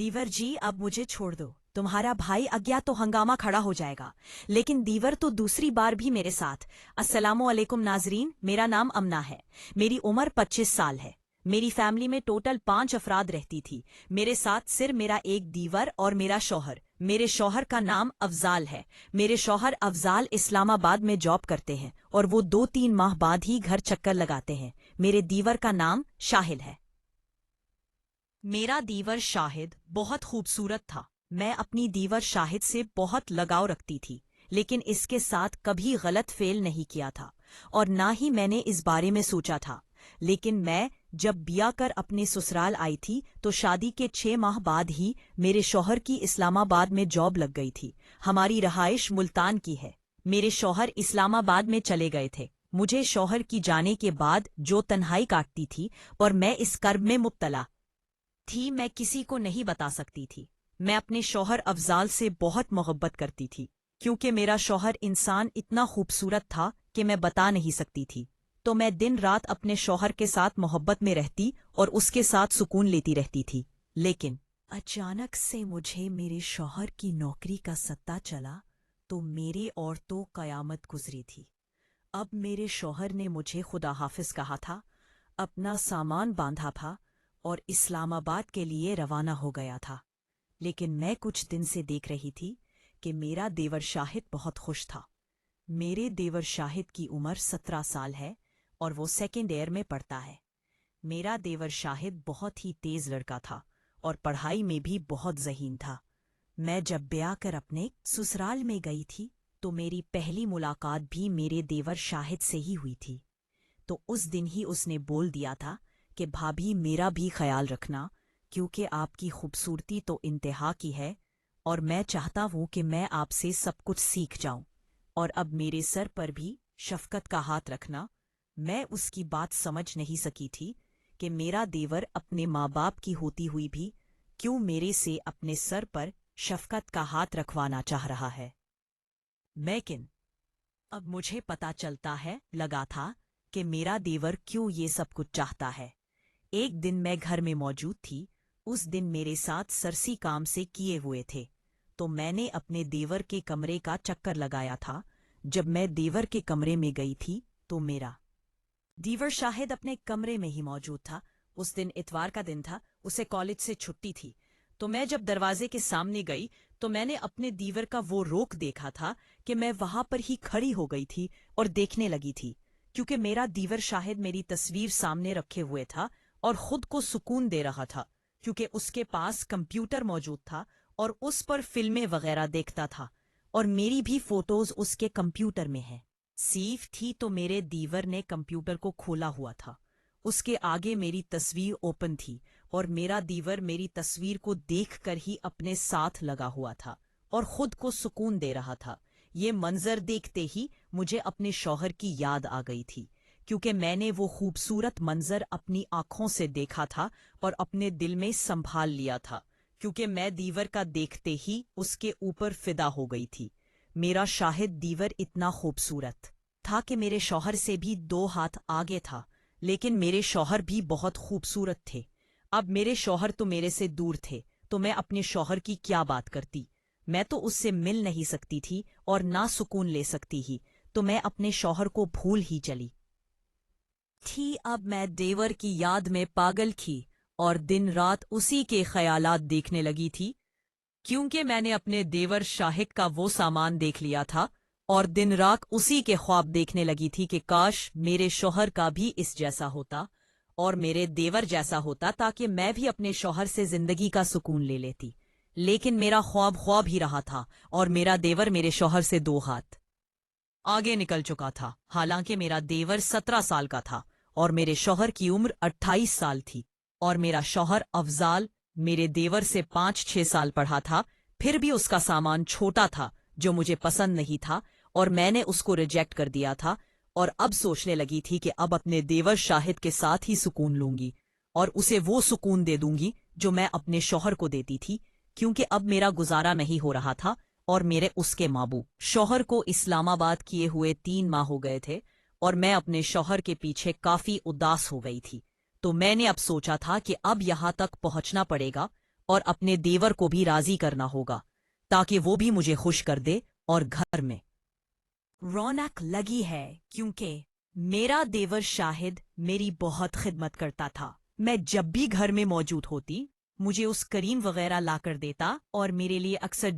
दीवर जी अब मुझे छोड़ दो, तुम्हारा भाई आ गया तो हंगामा खड़ा हो जाएगा। लेकिन दीवर तो दूसरी बार भी मेरे साथ। अस्सलामु अलैकुम नाजरीन, मेरा नाम अमना है। मेरी उम्र 25 साल है। मेरी फैमिली में टोटल 5 अफराद रहती थी। मेरे साथ सिर्फ मेरा एक दीवर और मेरा शौहर। मेरे शौहर का नाम अफजाल है। मेरे शौहर अफजाल इस्लामाबाद में जॉब करते हैं और वो 2-3 माह बाद ही घर चक्कर लगाते हैं। मेरे दीवर का नाम शाहिल है। मेरा दीवर शाहिद बहुत खूबसूरत था। मैं अपनी दीवर शाहिद से बहुत लगाव रखती थी, लेकिन इसके साथ कभी गलत फेल नहीं किया था और ना ही मैंने इस बारे में सोचा था। लेकिन मैं जब ब्याह कर अपने ससुराल आई थी तो शादी के 6 माह बाद ही मेरे शौहर की इस्लामाबाद में जॉब लग गई थी। हमारी रहाइश मुल्तान की है। मेरे शौहर इस्लामाबाद में चले गए थे। मुझे शौहर की जाने के बाद जो तन्हाई काटती थी और मैं इस कर्ब में मुब्तला थी, मैं किसी को नहीं बता सकती थी। मैं अपने शौहर अफजाल से बहुत मोहब्बत करती थी, क्योंकि मेरा शौहर इंसान इतना खूबसूरत था कि मैं बता नहीं सकती थी। तो मैं दिन रात अपने शौहर के साथ मोहब्बत में रहती और उसके साथ सुकून लेती रहती थी। लेकिन अचानक से मुझे मेरे शौहर की नौकरी का सत्ता चला तो मेरे और तो कयामत गुजरी थी। अब मेरे शौहर ने मुझे खुदा हाफिज कहा था, अपना सामान बांधा था और इस्लामाबाद के लिए रवाना हो गया था। लेकिन मैं कुछ दिन से देख रही थी कि मेरा देवर शाहिद बहुत खुश था। मेरे देवर शाहिद की उम्र 17 साल है और वो सेकेंड ईयर में पढ़ता है। मेरा देवर शाहिद बहुत ही तेज लड़का था और पढ़ाई में भी बहुत ज़हीन था। मैं जब ब्याह कर अपने ससुराल में गई थी तो मेरी पहली मुलाकात भी मेरे देवर शाहिद से ही हुई थी। तो उस दिन ही उसने बोल दिया था कि भाभी मेरा भी ख्याल रखना, क्योंकि आपकी खूबसूरती तो इंतहा की है और मैं चाहता हूँ कि मैं आपसे सब कुछ सीख जाऊं। और अब मेरे सर पर भी शफकत का हाथ रखना। मैं उसकी बात समझ नहीं सकी थी कि मेरा देवर अपने माँ बाप की होती हुई भी क्यों मेरे से अपने सर पर शफकत का हाथ रखवाना चाह रहा है। लेकिन अब मुझे पता चलता है लगा था कि मेरा देवर क्यों ये सब कुछ चाहता है। एक दिन मैं घर में मौजूद थी। उस दिन मेरे साथ सरसी काम से किए हुए थे, तो मैंने अपने देवर के कमरे का चक्कर लगाया था। जब मैं देवर के कमरे में गई थी तो मेरा दीवर शाहिद अपने कमरे में ही मौजूद था। उस दिन इतवार का दिन था, उसे कॉलेज से छुट्टी थी। तो मैं जब दरवाजे के सामने गई तो मैंने अपने दीवर का वो रोक देखा था कि मैं वहां पर ही खड़ी हो गई थी और देखने लगी थी, क्योंकि मेरा दीवर शाहिद मेरी तस्वीर सामने रखे हुए था और खुद को सुकून दे रहा था, क्योंकि उसके पास कंप्यूटर मौजूद था और उस पर फिल्में वगैरह देखता था और मेरी भी फोटोज उसके कंप्यूटर में हैं। सीफ थी तो मेरे दीवर ने कंप्यूटर को खोला हुआ था। उसके आगे मेरी तस्वीर ओपन थी और मेरा दीवर मेरी तस्वीर को देखकर ही अपने साथ लगा हुआ था और खुद को सुकून दे रहा था। ये मंजर देखते ही मुझे अपने शौहर की याद आ गई थी, क्योंकि मैंने वो खूबसूरत मंजर अपनी आंखों से देखा था और अपने दिल में संभाल लिया था, क्योंकि मैं दीवर का देखते ही उसके ऊपर फिदा हो गई थी। मेरा शाहिद दीवर इतना खूबसूरत था कि मेरे शौहर से भी 2 हाथ आगे था, लेकिन मेरे शौहर भी बहुत खूबसूरत थे। अब मेरे शौहर तो मेरे से दूर थे, तो मैं अपने शौहर की क्या बात करती। मैं तो उससे मिल नहीं सकती थी और ना सुकून ले सकती ही, तो मैं अपने शौहर को भूल ही चली थी। अब मैं देवर की याद में पागल थी और दिन रात उसी के ख्यालात देखने लगी थी, क्योंकि मैंने अपने देवर शाहिद का वो सामान देख लिया था और दिन रात उसी के ख्वाब देखने लगी थी कि काश मेरे शौहर का भी इस जैसा होता और मेरे देवर जैसा होता, ताकि मैं भी अपने शौहर से जिंदगी का सुकून ले लेती। लेकिन मेरा ख्वाब ख्वाब ही रहा था और मेरा देवर मेरे शौहर से 2 हाथ आगे निकल चुका था। हालांकि मेरा देवर 17 साल का था और मेरे शौहर की उम्र 28 साल थी और मेरा शौहर अफजाल मेरे देवर से 5-6 साल पढ़ा था। फिर भी उसका सामान छोटा था जो मुझे पसंद नहीं था और मैंने उसको रिजेक्ट कर दिया था और अब सोचने लगी थी कि अब अपने देवर शाहिद के साथ ही सुकून लूंगी और उसे वो सुकून दे दूंगी जो मैं अपने शौहर को देती थी, क्योंकि अब मेरा गुजारा नहीं हो रहा था और मेरे उसके माबू शौहर को इस्लामाबाद किए हुए 3 माह हो गए थे और मैं अपने शौहर के पीछे काफी उदास हो गई थी। तो मैंने अब सोचा था कि अब यहाँ तक पहुंचना पड़ेगा اور اپنے دیور کو بھی راضی کرنا ہوگا تاکہ وہ بھی مجھے خوش کر دے اور گھر میں رونق لگی ہے، کیونکہ میرا دیور شاہد میری بہت خدمت کرتا تھا۔ میں جب بھی گھر میں موجود ہوتی مجھے اس کریم وغیرہ لا کر دیتا اور میرے لیے اکثر